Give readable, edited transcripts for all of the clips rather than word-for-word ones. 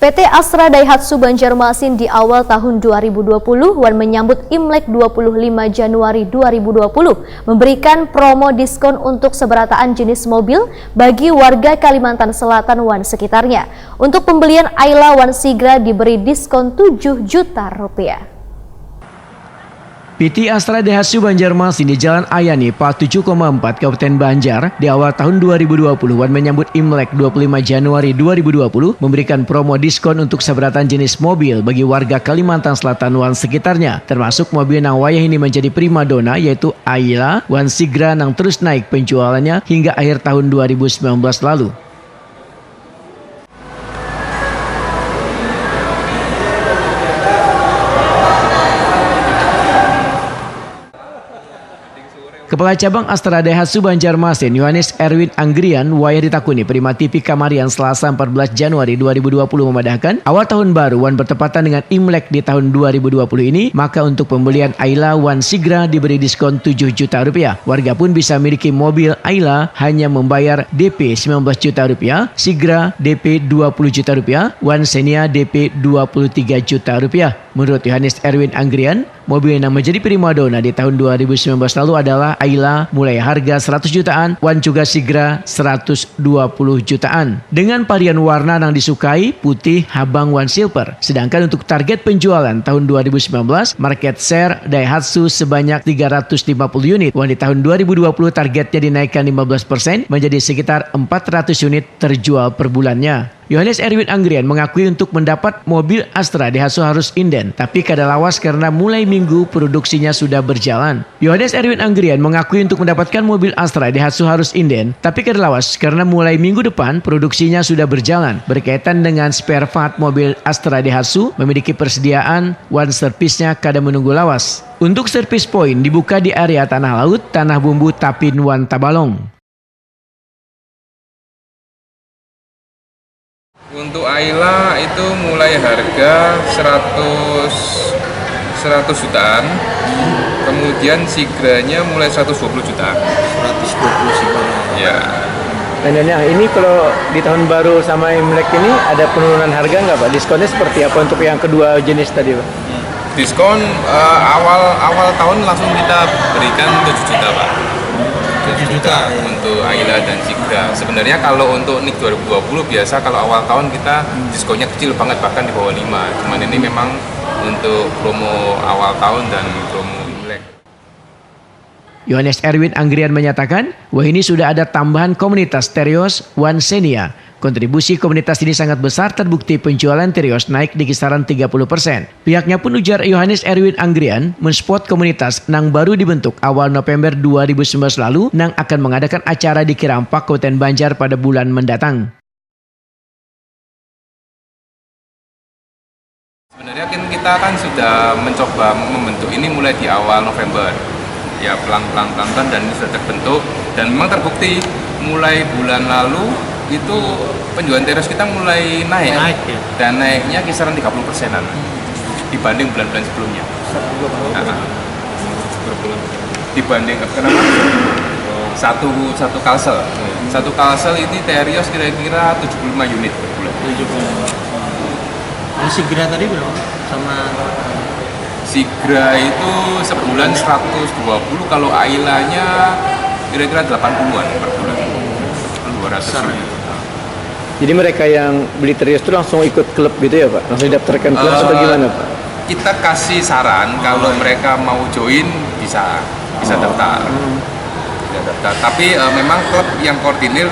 PT Astra Daihatsu Banjarmasin di awal tahun 2020 Wan menyambut Imlek 25 Januari 2020 memberikan promo diskon untuk seberataan jenis mobil bagi warga Kalimantan Selatan Wan sekitarnya. Untuk pembelian Ayla Wan Sigra diberi diskon 7 juta rupiah. PT Astra Daihatsu Banjarmasin di Jalan Ayani, Pal 7,4 Kabupaten Banjar di awal tahun 2020 Wan menyambut Imlek 25 Januari 2020 memberikan promo diskon untuk seberatan jenis mobil bagi warga Kalimantan Selatan Wan sekitarnya, termasuk mobil yang wayah ini menjadi primadona yaitu Ayla Wan Sigra yang terus naik penjualannya hingga akhir tahun 2019 lalu. Kepala Cabang Astra Daihatsu Banjarmasin, Yohanes Erwin Anggrian, wayah ditakuni Prima TV Kamarian Selasa 14 Januari 2020 memadahkan, awal tahun baru Wan bertepatan dengan Imlek di tahun 2020 ini, maka untuk pembelian Ayla Wan Sigra diberi diskon 7 juta rupiah. Warga pun bisa memiliki mobil Ayla hanya membayar DP 19 juta rupiah, Sigra DP 20 juta rupiah, Wan Xenia DP 23 juta rupiah. Menurut Yohanes Erwin Anggrian, mobil yang menjadi primadona di tahun 2019 lalu adalah Ayla mulai harga 100 jutaan, Wan juga Sigra 120 jutaan. Dengan varian warna yang disukai, putih, habang, Wan silver. Sedangkan untuk target penjualan tahun 2019, market share Daihatsu sebanyak 350 unit. Wan di tahun 2020 targetnya dinaikkan 15% menjadi sekitar 400 unit terjual per bulannya. Yohanes Erwin Anggrian mengakui untuk mendapat mobil Astra Daihatsu harus inden, tapi kadalawas karena mulai minggu produksinya sudah berjalan. Yohanes Erwin Anggrian mengakui untuk mendapatkan mobil Astra Daihatsu harus inden, tapi kadalawas karena mulai minggu depan produksinya sudah berjalan. Berkaitan dengan spare part mobil Astra Daihatsu memiliki persediaan, Wan servisnya kada menunggu lawas. Untuk service point dibuka di area Tanah Laut, Tanah Bumbu, Tapin, Wan Tabalong. Untuk Ayla itu mulai harga 100 jutaan, kemudian Sigranya mulai 120 jutaan. 120 Sigra. Ya. Dan ini kalau di tahun baru sama Imlek ini ada penurunan harga nggak Pak? Diskonnya seperti apa untuk yang kedua jenis tadi Pak? Diskon awal tahun langsung kita berikan 7 juta Pak. 7 juta untuk Ayla dan Sigra. Sebenarnya kalau untuk NIK 2020 biasa kalau awal tahun kita diskonnya kecil banget, bahkan di bawah 5. Cuman ini memang untuk promo awal tahun dan promo Imlek. Yohanes Erwin Anggrian menyatakan, wah ini sudah ada tambahan komunitas Terios Wan Xenia. Kontribusi komunitas ini sangat besar, terbukti penjualan Terios naik di kisaran 30%. Pihaknya pun ujar Yohanes Erwin Anggrian mensupport komunitas yang baru dibentuk awal November 2019 lalu yang akan mengadakan acara di Kirampak, Kabupaten Banjar pada bulan mendatang. Sebenarnya kita kan sudah mencoba membentuk ini mulai di awal November. Ya pelan-pelan dan ini sudah terbentuk dan memang terbukti mulai bulan lalu itu penjualan Terios kita mulai naik ya. Dan naiknya kisaran 30%-an dibanding bulan-bulan sebelumnya. Dibanding kenapa? Satu kalsel. Satu kalsel ini Terios kira-kira 75 unit per bulan. 75. Sigra tadi berapa? Sama Sigra itu sebulan 120, kalau Aylanya kira-kira 80-an per bulan. 200. Jadi mereka yang beli Terios itu langsung ikut klub gitu ya Pak? Langsung daftarkan klub atau gimana Pak? Kita kasih saran kalau mereka mau join bisa daftar. Bisa daftar. Tapi memang klub yang koordinir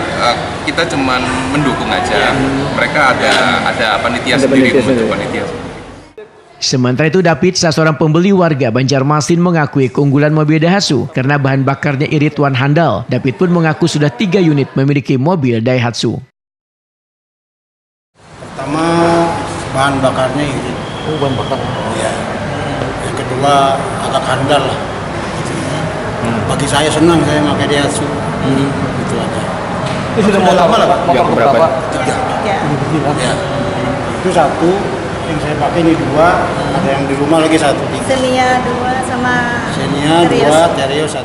kita cuman mendukung aja. Mereka ada panitia sendiri, membentuk panitia. Sementara itu David, seorang pembeli warga Banjarmasin mengakui keunggulan mobil Daihatsu karena bahan bakarnya irit Wan handal. David pun mengaku sudah 3 unit memiliki mobil Daihatsu. Pertama bahan bakarnya irit. Oh, bahan bakar. Ya. Yang kedua agak handal lah. Bagi saya senang saya pakai Daihatsu. Itu aja. Itu sudah mau lama lah Pak? Yang berapa? 3. Ya. Itu satu. Yang saya pakai ini 2, ada yang di rumah lagi 1. Xenia 2 sama Xenia 2, Terios 1.